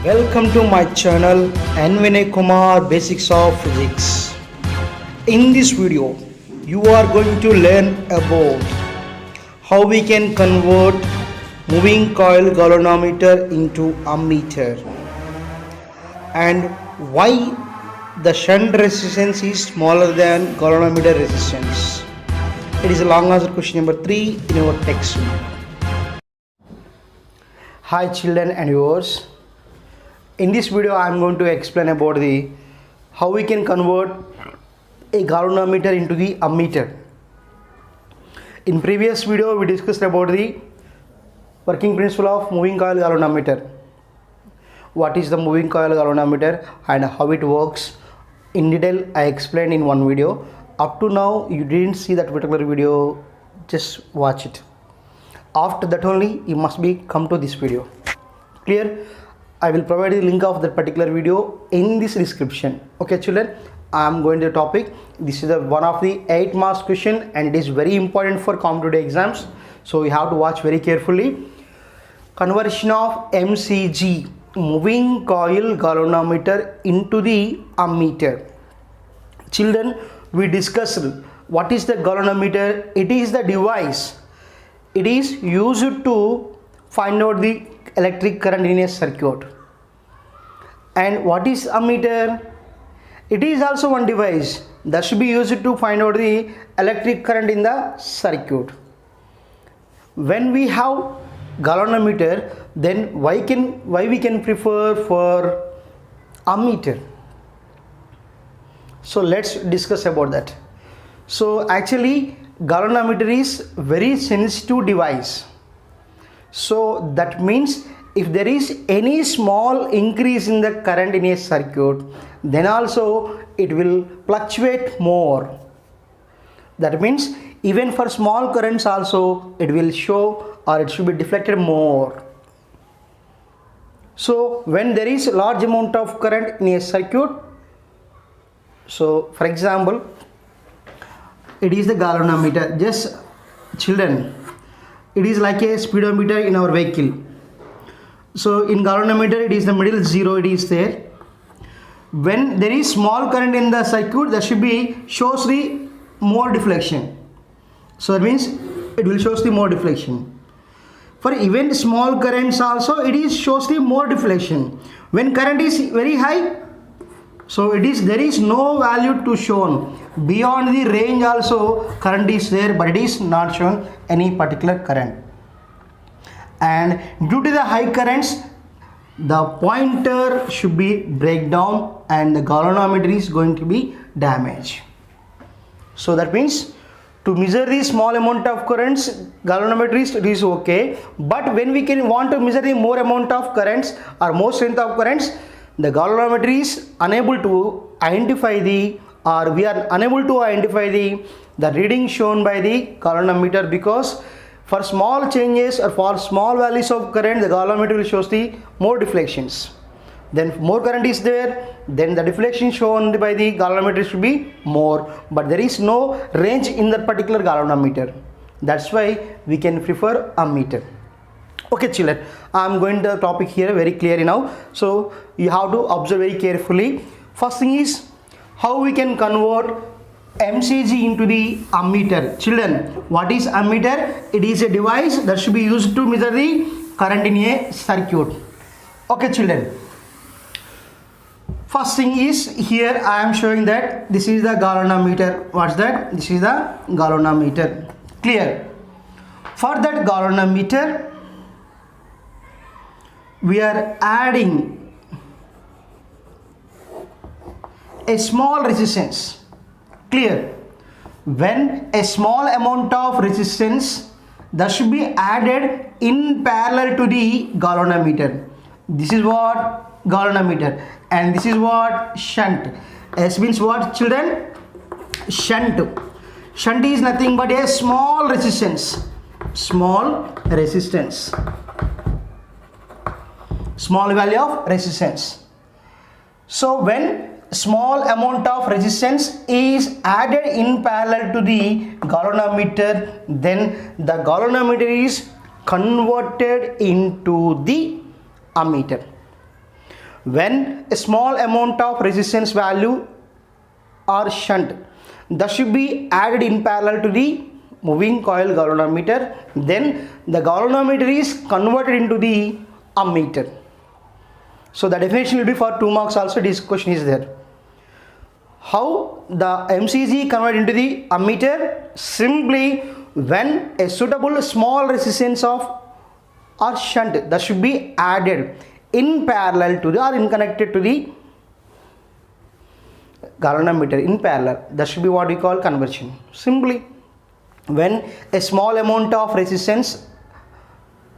Welcome to my channel Vinay Kumar Basics of Physics. In this video, you are going to learn about how we can convert moving coil galvanometer into ammeter and why the shunt resistance is smaller than galvanometer resistance. It is a long answer question number 3 in our text. Hi children and viewers. In this video I am going to explain about the how we can convert a galvanometer into the ammeter. In previous video we discussed about the working principle of moving coil galvanometer. What is the moving coil galvanometer and how it works in detail I explained in one video. Up to now you didn't see that particular video, just watch it. After that only you must be come to this video. Clear? I will provide the link of that particular video in this description. Okay children, I am going to the topic. This is one of the 8 marks question and it is very important for competitive exams. So you have to watch very carefully. Conversion of MCG, moving coil galvanometer, into the ammeter. Children, we discussed what is the galvanometer. It is the device. It is used to find out the electric current in a circuit. And what is ammeter? It is also one device that should be used to find out the electric current in the circuit. When we have galvanometer, then why we can prefer for ammeter? So let's discuss about that. So actually galvanometer is very sensitive device. So that means if there is any small increase in the current in a circuit, then also it will fluctuate more. That means even for small currents also it will show or it should be deflected more. So when there is a large amount of current in a circuit, so for example it is the galvanometer. Just children, it is like a speedometer in our vehicle. So in galvanometer it is the middle 0, it is there. When there is small current in the circuit, that should be shows the more deflection. So that means it will shows the more deflection. For even small currents also it is shows the more deflection. When current is very high, so there is no value to shown. Beyond the range also current is there, but it is not shown any particular current. And due to the high currents, the pointer should be break down and the galvanometer is going to be damaged. So that means to measure the small amount of currents, galvanometer is okay. But when we want to measure the more amount of currents or more strength of currents, the galvanometer is unable to identify we are unable to identify the reading shown by the galvanometer, because for small changes or for small values of current, the galvanometer will shows the more deflections. Then more current is there, then the deflection shown by the galvanometer should be more, but there is no range in that particular galvanometer. That's why we can prefer ammeter. Okay children, I am going to the topic here very clearly now. So you have to observe very carefully. First thing is how we can convert MCG into the ammeter. Children, what is ammeter? It is a device that should be used to measure the current in a circuit. Okay children, first thing is here I am showing that this is the galvanometer. What's that? This is the galvanometer. Clear? For that galvanometer we are adding a small resistance. Clear? When a small amount of resistance that should be added in parallel to the galvanometer. This is what galvanometer and this is what shunt. S means what children? Shunt. Shunt is nothing but a small resistance. Small resistance. Small value of resistance. So when small amount of resistance is added in parallel to the galvanometer, then the galvanometer is converted into the ammeter. when a small amount of resistance value or shunt that should be added in parallel to the moving coil galvanometer, then the galvanometer is converted into the ammeter. So the definition will be for 2 marks also. This question is there. How the MCG converted into the ammeter? Simply when a suitable small resistance of or shunt that should be added in parallel to the or in connected to the galvanometer in parallel, that should be what we call conversion. Simply when a small amount of resistance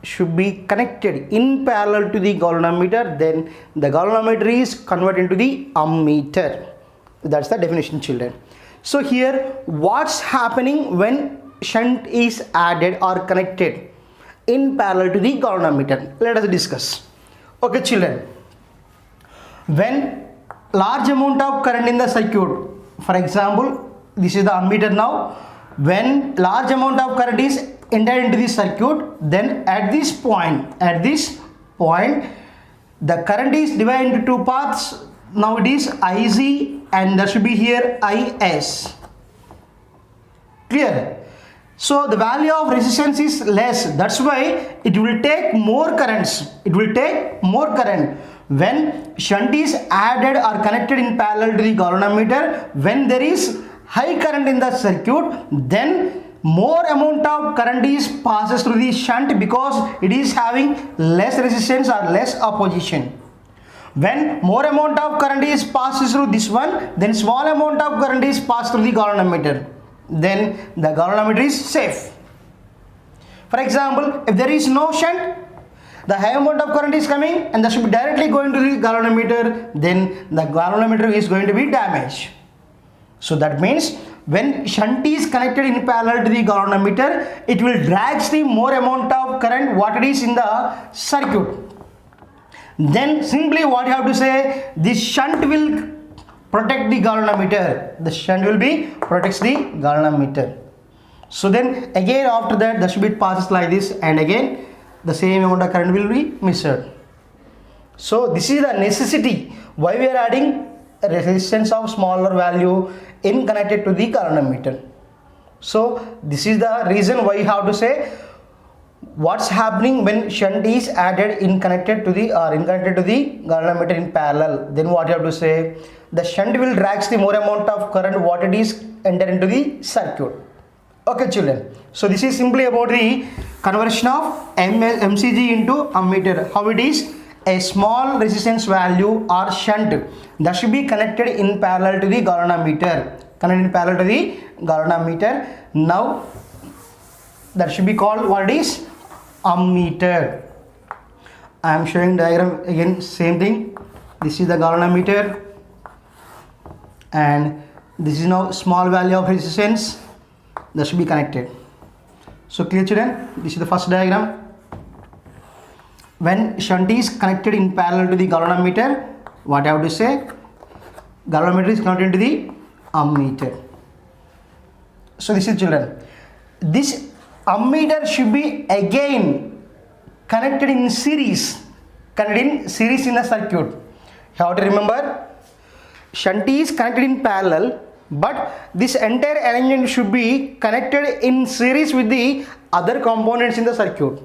should be connected in parallel to the galvanometer, then the galvanometer is converted into the ammeter. That's the definition, children. So here what's happening when shunt is added or connected in parallel to the galvanometer? Let us discuss. Okay, children, when large amount of current in the circuit, for example, this is the ammeter now. When large amount of current is entered into the circuit, then at this point the current is divided into 2 parts. Now it is IC and there should be here IS. Clear? So the value of resistance is less, that's why it will take more currents. It will take more current when shunt is added or connected in parallel to the galvanometer. When there is high current in the circuit, then more amount of current is passes through the shunt because it is having less resistance or less opposition. When more amount of current is passes through this one, then small amount of current is passed through the galvanometer, then the galvanometer is safe. For example, if there is no shunt, the high amount of current is coming and that should be directly going to the galvanometer, then the galvanometer is going to be damaged. So that means when shunt is connected in parallel to the galvanometer, it will drag the more amount of current what it is in the circuit. Then simply what you have to say, this shunt will protect the galvanometer. The shunt will be protects the galvanometer. So then again after that the should passes like this, and again the same amount of current will be measured. So this is the necessity why we are adding a resistance of smaller value in connected to the galvanometer. So this is the reason why you have to say what's happening when shunt is added in connected to the galvanometer in parallel. Then what you have to say, the shunt will drag the more amount of current what it is enter into the circuit. Okay, children. So this is simply about the conversion of MCG into ammeter. How it is a small resistance value or shunt that should be connected in parallel to the galvanometer. Connected in parallel to the galvanometer. Now that should be called what is ammeter. I am showing diagram again, same thing. This is the galvanometer and this is now small value of resistance that should be connected. So clear, children? This is the first diagram. When shunt is connected in parallel to the galvanometer, what I have to say, galvanometer is connected to the ammeter. So this is, children, this ammeter should be again connected in series, in the circuit. You have to remember, shunt is connected in parallel, but this entire arrangement should be connected in series with the other components in the circuit.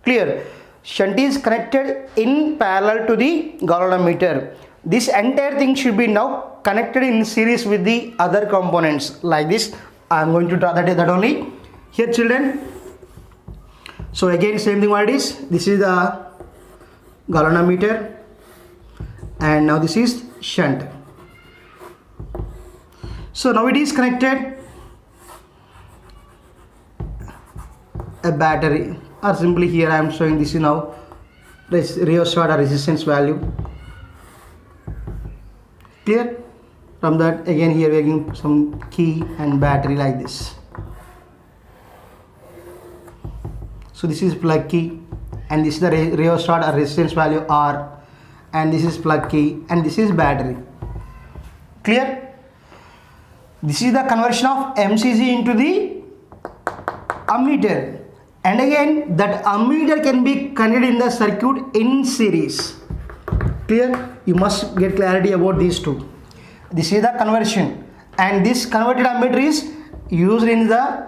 Clear? Shunt is connected in parallel to the galvanometer. This entire thing should be now connected in series with the other components like this. I am going to draw that only. Here, children, so again same thing what it is. This is the galvanometer and now this is shunt. So now it is connected a battery, or simply here I am showing this is now rheostat or resistance value. Clear? From that again here we are giving some key and battery like this. So this is plug key and this is the rheostat or resistance value R, and this is plug key and this is battery. Clear? This is the conversion of MCG into the ammeter, and again that ammeter can be connected in the circuit in series. Clear? You must get clarity about these two. This is the conversion, and this converted ammeter is used in the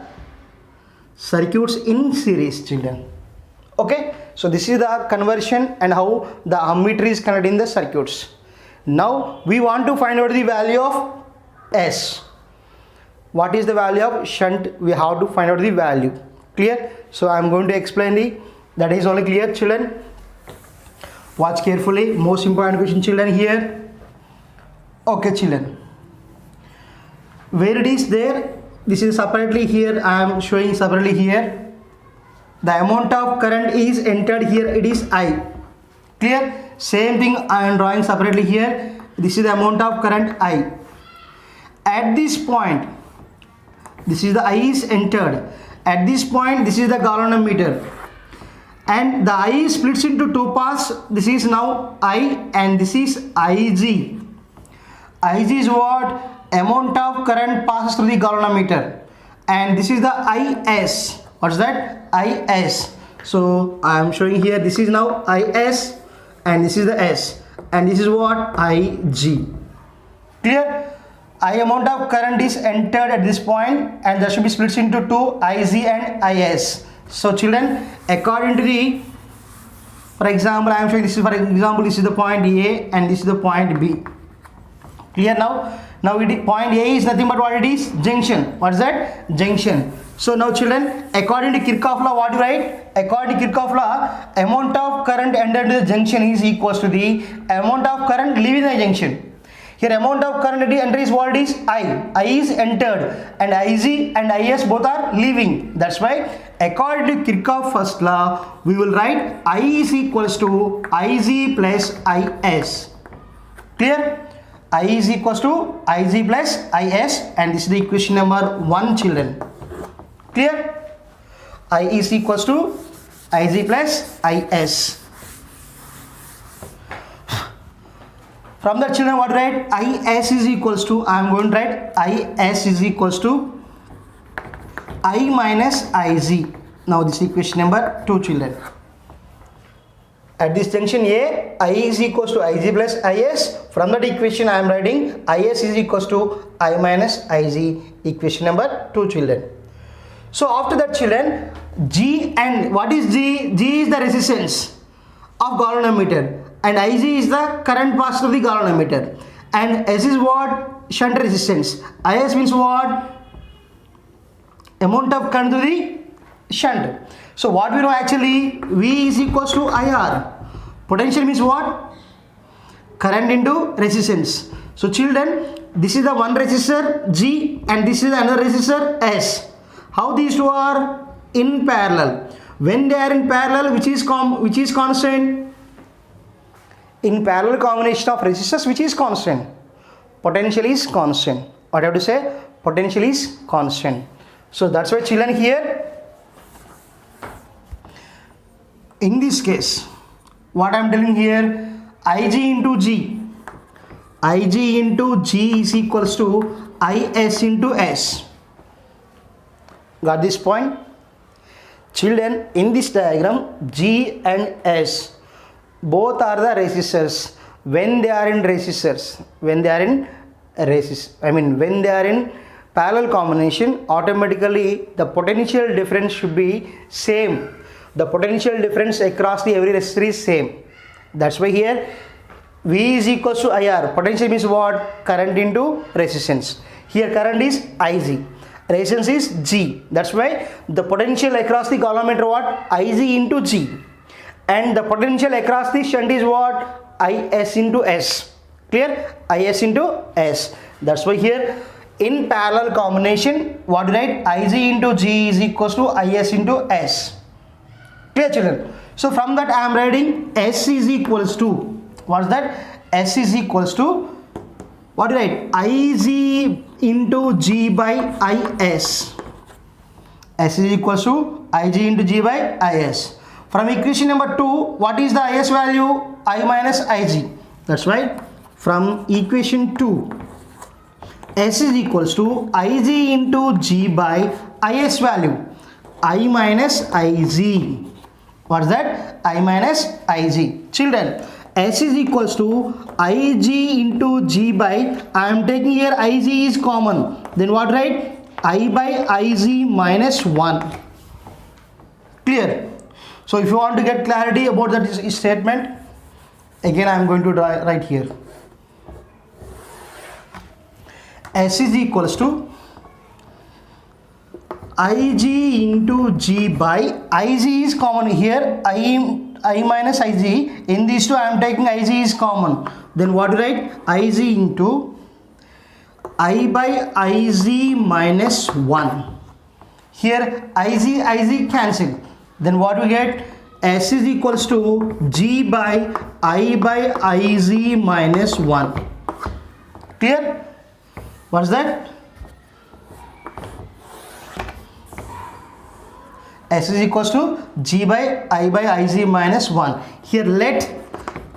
circuits in series, children. Okay, so this is the conversion and how the ammeter is connected in the circuits. Now we want to find out the value of S. What is the value of shunt? We have to find out the value. Clear? So I am going to explain that is only clear, children. Watch carefully. Most important question, children, here. Okay, children. Where it is there? This is separately here. I am showing separately here. The amount of current is entered here. It is I. Clear? Same thing I am drawing separately here. This is the amount of current I. At this point, this is the I is entered. At this point, this is the galvanometer. And the I splits into two parts. This is now I and this is Ig. Ig is what? Amount of current passes through the galvanometer. And this is the Is. What's that? Is. So I am showing here, this is now Is and this is the S. And this is what? Ig. Clear? I amount of current is entered at this point and that should be split into two, Iz and Is. So children, according to the, for example, I am showing this is, for example, this is the point A and this is the point B. Clear now? Now point A is nothing but what it is? Junction. What is that? Junction. So now children, according to Kirchhoff law, what do you write? According to Kirchhoff law, amount of current entered into the junction is equals to the amount of current leaving the junction. Here amount of current entered is what is? I is entered and Ig and Is both are leaving. That's why according to Kirchhoff first law, we will write I is equals to Ig plus Is. Clear? I is equals to Ig plus Is, and this is the equation number 1, children. Clear? I is equals to Ig plus Is. From that, children, what write? Is is equals to, I am going to write Is is equals to I minus Ig. Now this is equation number 2, children. At this junction A, I is equals to Ig plus Is. From that equation, I am writing Is is equals to I minus Ig. Equation number 2, children. So after that, children, G, and what is G? G is the resistance of galvanometer. And Ig is the current passed through the galvanometer, and S is what? Shunt resistance. Is means what? Amount of current through the shunt. So what we know actually, V is equals to IR. Potential means what? Current into resistance. So children, this is the one resistor G and this is another resistor S. How these two are? In parallel. When they are in parallel, which is constant? In parallel combination of resistors, which is constant? Potential is constant. What I have to say? Potential is constant. So that's why, children, here in this case, what I am telling here, Ig into G. Ig into G is equals to Is into S. Got this point? Children, in this diagram, G and S both are the resistors. When they are in resistors, when they are in parallel combination, automatically the potential difference should be same. The potential difference across the every resistor is same. That's why here V is equals to IR. Potential means what? Current into resistance. Here current is Ig. Resistance is G. That's why the potential across the galvanometer what? Ig into G. And the potential across the shunt is what? Is into S. Clear? Is into S. That's why here in parallel combination, what do you write? Ig into G is equals to Is into S. Clear, children? So from that I am writing S is equals to, what's that? S is equals to, what do you write? Ig into G by Is. S is equals to Ig into G by Is. From equation number 2, what is the Is value? I minus Ig. That's right. From equation 2, S is equals to Ig into G by Is value. I minus Ig. What's that? I minus Ig. Children, S is equals to Ig into G by, I am taking here Ig is common. Then what write? I by Ig minus 1. Clear? So if you want to get clarity about that statement, again I am going to write here. S is equals to Ig into G by, Ig is common here, I minus Ig, in these two I am taking Ig is common. Then what do you write? Ig into I by Ig minus 1. Here Ig cancel. Then what we get? S is equals to G by I by Ig minus 1. Clear? What's that? S is equals to G by I by Ig minus 1. Here let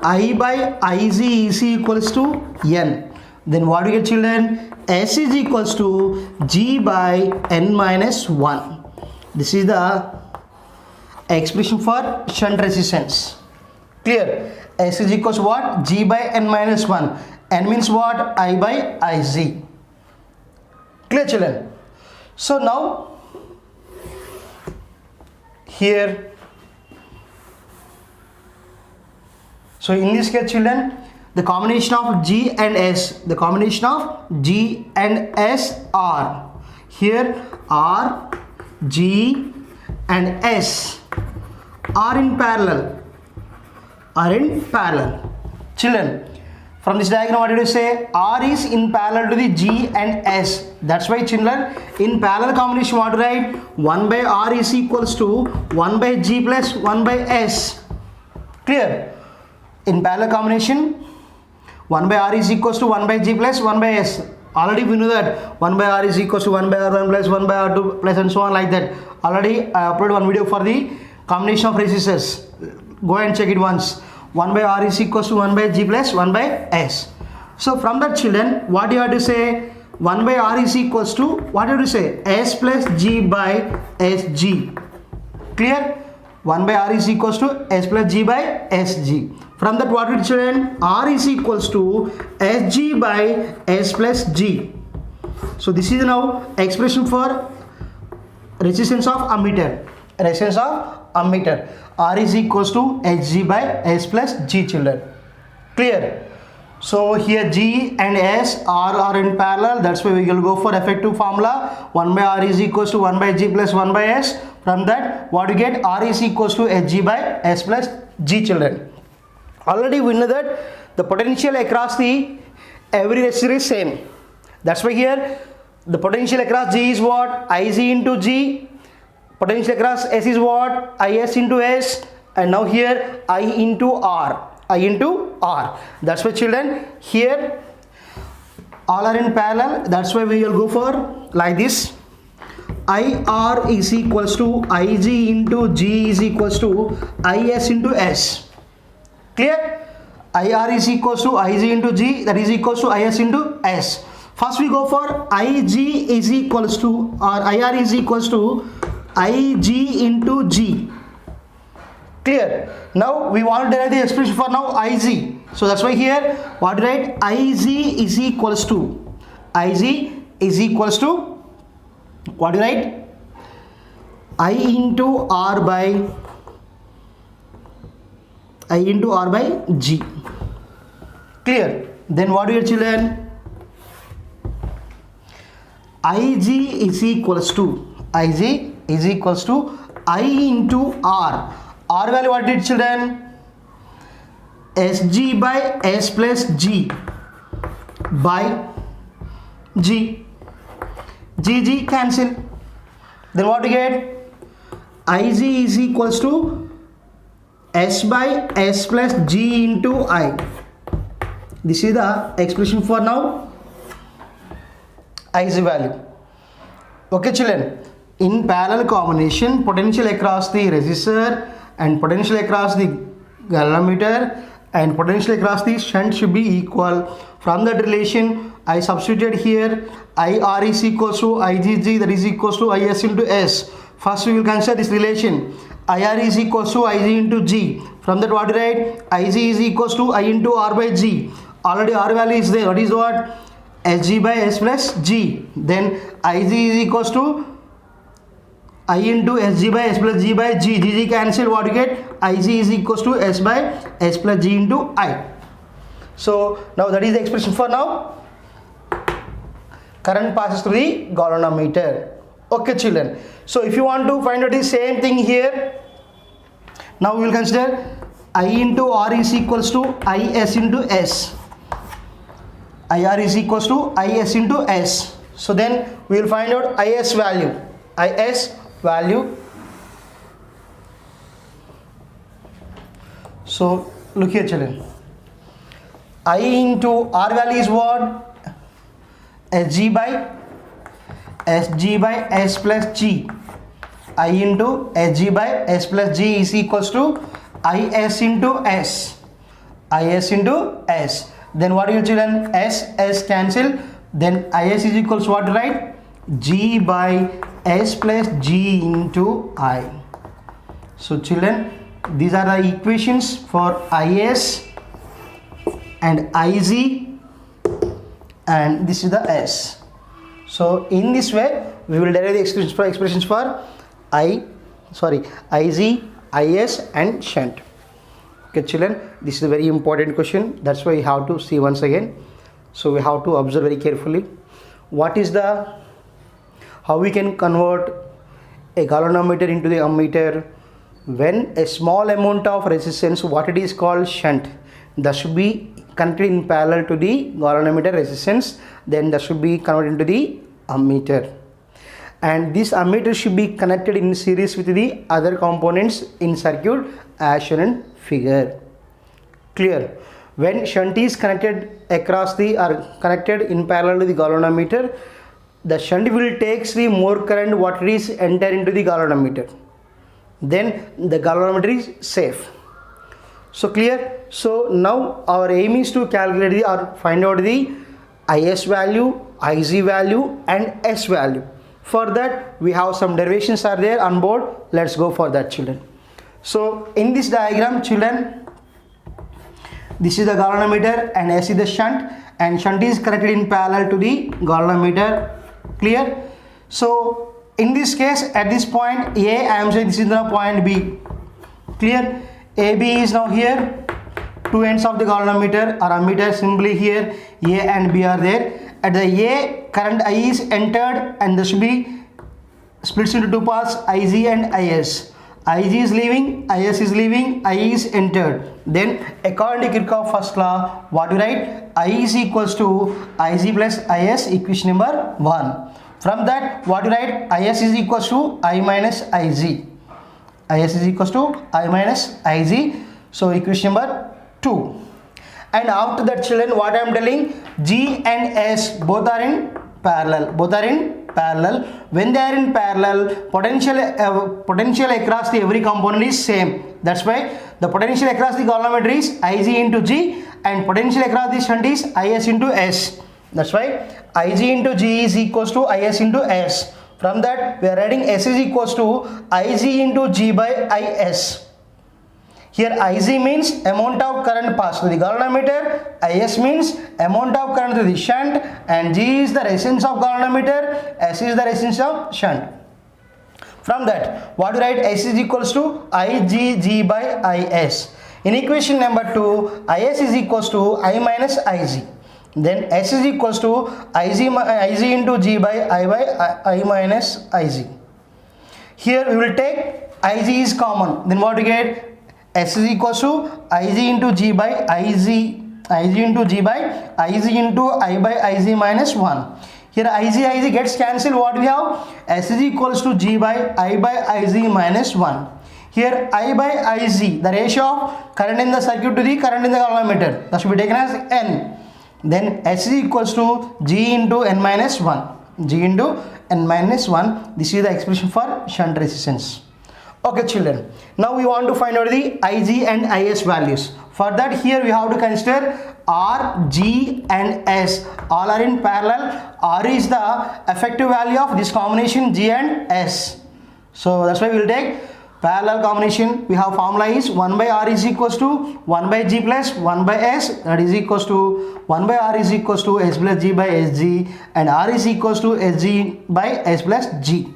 I by Ig is equals to N. Then what do you get, children? S is equals to G by N minus 1. This is the expression for shunt resistance. Clear? S is equals to what? G by N minus 1. N means what? I by Ig. Clear, children? So now here, so in this case, children, the combination of G and S, are here. R, G and S are in parallel. Children, from this diagram, what did you say? R is in parallel to the G and S. That's why, children, in parallel combination, what to write? 1 by R is equals to 1 by G plus 1 by S. Clear? In parallel combination, 1 by R is equals to 1 by G plus 1 by S. Already we know that 1 by R is equals to 1 by R1 plus 1 by R2 plus and so on like that. Already I uploaded one video for the combination of resistors. Go and check it once. 1 by R is equals to 1 by G plus 1 by S. So from that, children, what you have to say? 1 by R is equals to, what do you say? S plus G by SG. Clear? 1 by R is equals to S plus G by SG. From that, what will, children? R is equals to SG by S plus G. So this is now expression for resistance of ammeter. R is equals to SG by S plus G, children. Clear? So here G and S are in parallel. That's why we will go for effective formula. 1 by R is equals to 1 by G plus 1 by S. From that, what you get? R is equals to SG by S plus G, children. Already we know that the potential across the every resistor is same. That's why here the potential across G is what? Ig into G. Potential across S is what? Is into S. And now here I into R. That's why, children, here all are in parallel. That's why we will go for like this. IR is equals to Ig into G is equals to Is into S. Clear? IR is equals to Ig into G, that is equals to Is into S. First we go for Ig is equals to, or IR is equals to Ig into G. Clear? Now we want to derive the expression for now Ig. So that's why here what do you write? Ig is equals to, what do you write? I into R by G. Clear? Then what do you, children? Ig is equals to I into R. R value what did, children? SG by S plus G by G. G cancel. Then what do you get? Ig is equals to S by S plus G into I. This is the expression for now Ig value. Okay, children. In parallel combination, potential across the resistor and potential across the galvanometer and potential across the shunt should be equal. From that relation, I substituted here IR is equals to IgG, that is equals to Is into S. First we will consider this relation. IR is equals to Ig into G. From that what to write? Ig is equals to I into R by G. Already R value is there. What is what? Sg by S plus G. Then Ig is equals to I into Sg by S plus G by G. G cancel. What you get? Ig is equals to S by S plus G into I. So now that is the expression for now. Current passes through the galvanometer. Okay children. So if you want to find out the same thing here, now we will consider I into R is equals to Is into S. IR is equals to Is into S. So then we will find out Is value. Is value. So look here children. I into R value is what? Sg by S plus G. I into Sg by S plus G is equals to Is into S. Is into S. Then what will children? S cancel. Then Is is equals to what, right? G by S plus G into I. So children, these are the equations for Is and Iz, and this is the S. So in this way we will derive the expressions for Iz, Is and shunt. Okay children, this is a very important question. That's why you have to see once again. So we have to observe very carefully. How we can convert a galvanometer into the ammeter when a small amount of resistance, what it is called shunt, that should be connected in parallel to the galvanometer resistance, then that should be converted into the ammeter. And this ammeter should be connected in series with the other components in circuit as shown in figure. Clear? When shunt is connected across the or connected in parallel to the galvanometer, the shunt will take the more current what it is enter into the galvanometer. Then the galvanometer is safe. So clear? So now our aim is to calculate or find out the Is value, Iz value and S value. For that we have some derivations are there on board. Let's go for that children. So in this diagram children, this is the galvanometer and S is the shunt, and shunt is connected in parallel to the galvanometer. Clear? So in this case at this point A, I am saying this is the point B. Clear? AB is now here, two ends of the galvanometer or ammeter simply here, A and B are there. At the A, current I is entered and this should be splits into two parts, Iz and Is. Ig is leaving, Is is leaving, I is entered. Then according to Kirchhoff first law, what do you write? I is equals to Ig plus Is, equation number 1. From that, what do you write? Is is equals to I minus Iz. Is is equals to I minus Iz. So equation number 2. And after that children, what I am telling, G and S both are in parallel. When they are in parallel, potential across the every component is same. That's why the potential across the galvanometer is Ig into G and potential across the shunt is Is into S. That's why Ig into G is equals to Is into S. From that we are writing S is equals to Ig into G by Is. Here Iz means amount of current passed through the galvanometer, Is means amount of current through the shunt, and G is the resistance of galvanometer, S is the resistance of shunt. From that, what do you write? S is equals to Ig by Is. In equation number 2, Is is equals to I minus Iz. Then S is equals to Iz into G by I minus Iz. Here we will take Iz is common. Then what do you get? S is equals to Ig into G by Iz into G by Iz into I by Iz minus 1. Here Iz gets cancelled. What we have? S is equals to G by I by Iz minus 1. Here I by Iz, the ratio of current in the circuit to the current in the galvanometer, that should be taken as N. Then S is equals to G into N minus 1. G into N minus 1. This is the expression for shunt resistance. Okay children, now we want to find out the Ig and Is values. For that here we have to consider R, G and S all are in parallel. R is the effective value of this combination G and S. So that's why we will take parallel combination. We have formula is 1 by R is equals to 1 by G plus 1 by S, that is equals to 1 by R is equals to S plus G by SG, and R is equals to SG by S plus G.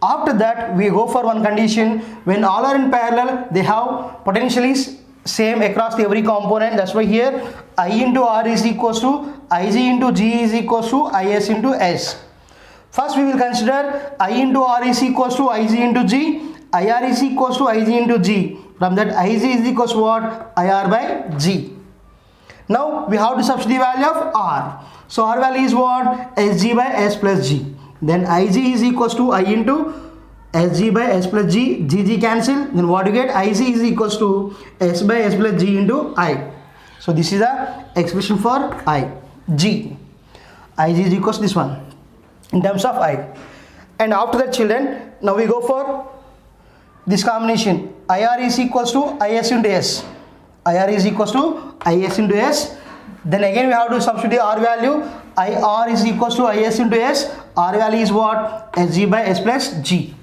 After that we go for one condition. When all are in parallel, they have potential is same across every component. That's why here I into R is equals to Ig into G is equals to Is into S. First we will consider I into R is equals to Ig into G, IR is equals to Ig into G. From that Ig is equals to what? IR by G. Now we have to substitute the value of R. So R value is what? Sg by S plus G. Then Ig is equals to I into Sg by S plus G, G cancel. Then what you get? Ig is equals to S by S plus G into I. So this is the expression for I. G. Ig is equals to this one in terms of I. And after that, children, now we go for this combination. IR is equals to Is into S. IR is equals to Is into S. Then again we have to substitute R value. IR is equals to Is into S. R value is what? Sg by S plus G.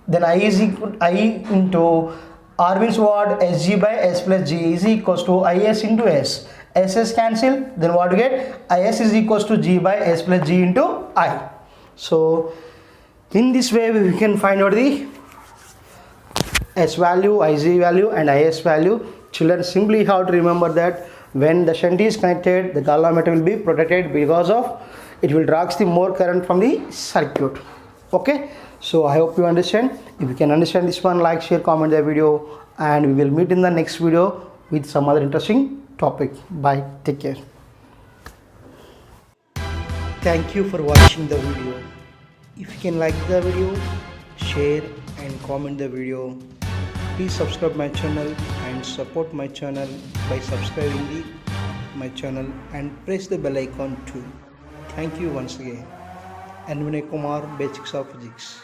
Then I is equal I into R means what? Sg by S plus G is equals to Is into S. SS cancel. Then what you get? Is is equals to G by S plus G into I. So in this way we can find out the S value, Ig value and Is value. Children, simply have to remember that when the shunt is connected, the galvanometer will be protected because of it will draw the more current from the circuit. Okay, so I hope you understand. If you can understand this one, like, share, comment the video, and we will meet in the next video with some other interesting topic. Bye, take care. Thank you for watching the video. If you can like the video, share and comment the video. Please subscribe my channel and support my channel by subscribing my channel and press the bell icon too. Thank you once again. And Vinay Kumar, Basics of Physics.